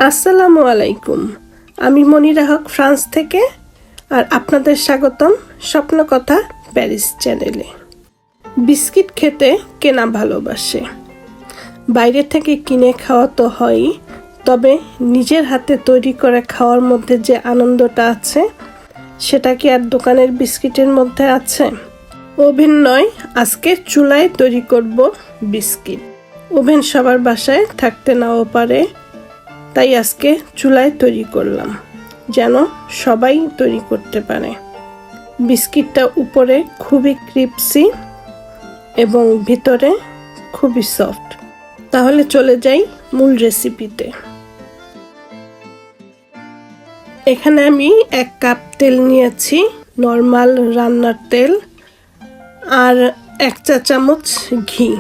আসসালামু আলাইকুম। আমি মনিরা হক ফ্রান্স থেকে, আর আপনাদের স্বাগতম স্বপ্নকথা প্যারিস চ্যানেলে। বিস্কিট খেতে কে না ভালোবাসে? বাইরে থেকে কিনে খাওয়া তো হয়ই, তবে নিজের হাতে তৈরি করে খাওয়ার মধ্যে যে আনন্দটা আছে সেটা কি আর দোকানের বিস্কিটের মধ্যে আছে? ওভেন নয়, আজকে চুলায় তৈরি করব বিস্কিট। ওভেন সবার বাসায় থাকতে নাও পারে, তাই আজকে চুলায় তৈরি করলাম যেন সবাই তৈরি করতে পারে। বিস্কিটটা উপরে খুবই ক্রিপসি এবং ভিতরে খুবই সফট। তাহলে চলে যাই মূল রেসিপিতে। এখানে আমি 1 কাপ তেল নিয়েছি, নর্মাল রান্নার তেল, আর 1 চা চামচ ঘি।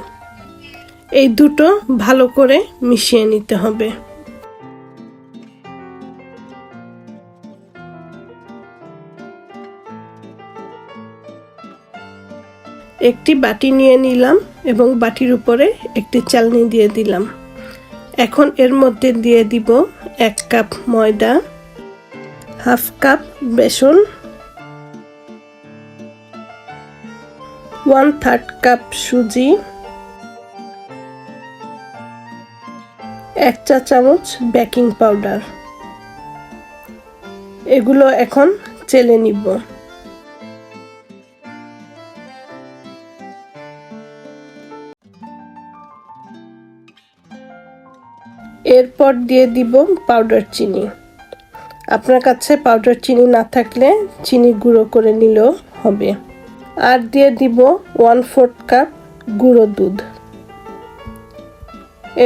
এই দুটো ভালো করে মিশিয়ে নিতে হবে। একটি বাটি নিয়ে নিলাম এবং বাটির উপরে একটি চালনি দিয়ে দিলাম। এখন এর মধ্যে দিয়ে দিব 1 কাপ ময়দা, হাফ কাপ বেসন, 1/3 কাপ সুজি, 1 চা চামচ বেকিং পাউডার। এগুলো এখন চেলে নিব। এরপর দিয়ে দিব পাউডার চিনি। আপনার কাছে পাউডার চিনি না থাকলে চিনি গুঁড়ো করে নিলেও হবে। আর দিয়ে দিব 1/4 কাপ গুঁড়ো দুধ।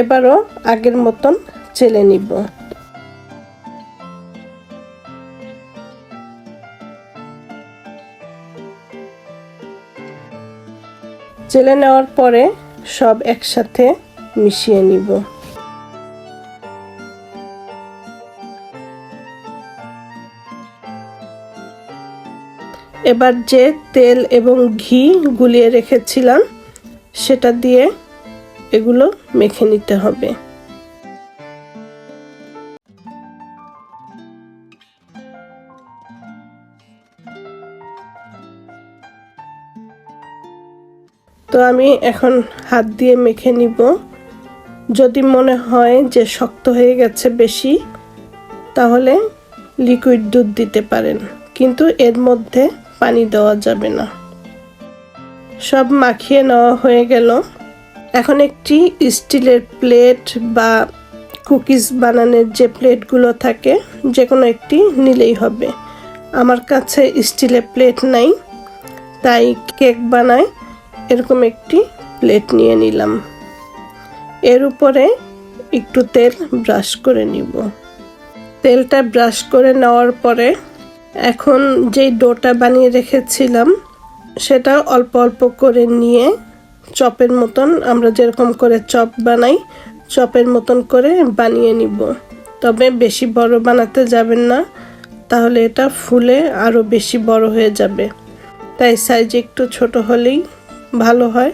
এবারও আগের মতন চেলে নিব। চেলে নেওয়ার পরে সব একসাথে মিশিয়ে নিব। এবার যে তেল এবং ঘি গুলিয়ে রেখেছিলাম সেটা দিয়ে এগুলো মেখে নিতে হবে। তো আমি এখন হাত দিয়ে মেখে নিব। যদি মনে হয় যে শক্ত হয়ে গেছে বেশি, তাহলে লিকুইড দুধ দিতে পারেন, কিন্তু এর মধ্যে পানি দেওয়া যাবে না। সব মাখিয়ে নেওয়া হয়ে গেল। এখন একটি স্টিলের প্লেট বা কুকিজ বানানোর যে প্লেটগুলো থাকে, যে কোনো একটি নিলেই হবে। আমার কাছে স্টিলের প্লেট নাই, তাই কেক বানাই এরকম একটি প্লেট নিয়ে নিলাম। এর উপরে একটু তেল ব্রাশ করে নিব। তেলটা ব্রাশ করে নেওয়ার পরে এখন যেই ডোটা বানিয়ে রেখেছিলাম সেটা অল্প অল্প করে নিয়ে চপের মতন, আমরা যেরকম করে চপ বানাই চপের মতন করে বানিয়ে নিব। তবে বেশি বড় বানাতে যাবেন না, তাহলে এটা ফুলে আরও বেশি বড় হয়ে যাবে। তাই সাইজ একটু ছোট হলেই ভালো হয়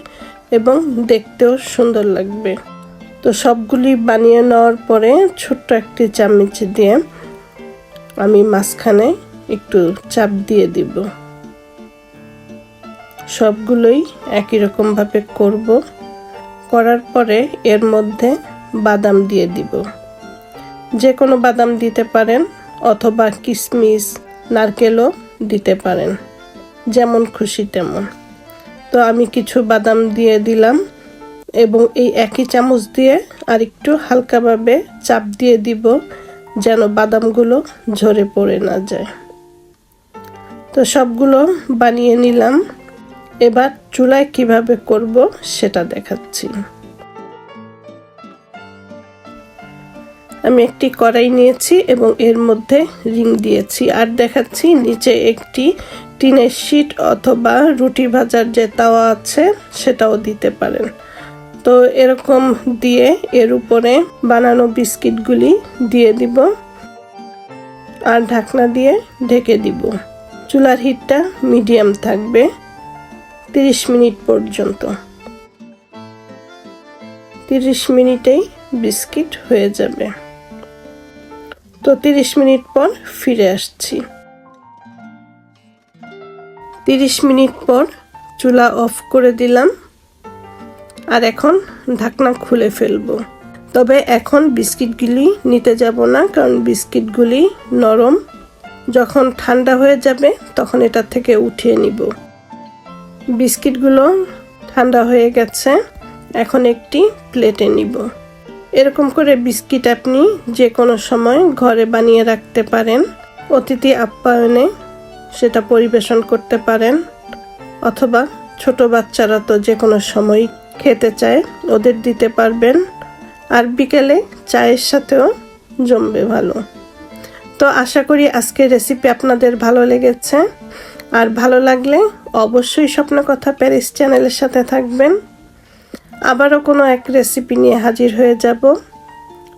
এবং দেখতেও সুন্দর লাগবে। তো সবগুলি বানিয়ে নেওয়ার পরে ছোট্ট একটি চামচ দিয়ে আমি মাঝখানে একটু চাপ দিয়ে দিব। সবগুলোই একই রকম ভাবে করব। করার পরে এর মধ্যে বাদাম দিয়ে দিব। যে কোনো বাদাম দিতে পারেন, অথবা কিশমিশ, নারকেলও দিতে পারেন, যেমন খুশি তেমন। তো আমি কিছু বাদাম দিয়ে দিলাম এবং এই একই চামচ দিয়ে আর একটু হালকাভাবে চাপ দিয়ে দিব যেন বাদামগুলো ঝরে পড়ে না যায়। তো সবগুলো বানিয়ে নিলাম। এবার চুলায় কিভাবে করব সেটা দেখাচ্ছি। আমি একটি কড়াই নিয়েছি এবং এর মধ্যে রিং দিয়েছি, আর দেখাচ্ছি নিচে একটি টিনের শিট অথবা রুটি ভাজার যে তাওয়া আছে সেটাও দিতে পারেন। তো এরকম দিয়ে এর উপরে বানানো বিস্কিটগুলি দিয়ে দিব আর ঢাকনা দিয়ে ঢেকে দিব। চুলার হিটটা মিডিয়াম থাকবে 30 মিনিট পর্যন্ত। 30 মিনিটেই বিস্কিট হয়ে যাবে। তো 30 মিনিট পর ফিরে আসছি। 30 মিনিট পর চুলা অফ করে দিলাম, আর এখন ঢাকনা খুলে ফেলবো। তবে এখন বিস্কিটগুলি নিতে যাব না, কারণ বিস্কিটগুলি নরম। যখন ঠান্ডা হয়ে যাবে তখন এটা থেকে উঠিয়ে নিব। বিস্কিটগুলো ঠান্ডা হয়ে গেছে, এখন একটি প্লেটে নিব। এরকম করে বিস্কিট আপনি যে কোনো সময় ঘরে বানিয়ে রাখতে পারেন। অতিথি আপ্যায়নে সেটা পরিবেশন করতে পারেন, অথবা ছোট বাচ্চারা তো যে কোনো সময় খেতে চায়, ওদের দিতে পারবেন। আর বিকেলে চায়ের সাথেও জমবে ভালো। তো আশা করি আজকের রেসিপি আপনাদের ভালো লেগেছে। আর ভালো লাগলে অবশ্যই স্বপ্নকথা প্যারিস চ্যানেলের সাথে থাকবেন। আবারও কোনো এক রেসিপি নিয়ে হাজির হয়ে যাব।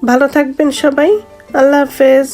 ভালো থাকবেন সবাই। আল্লাহ হাফেজ।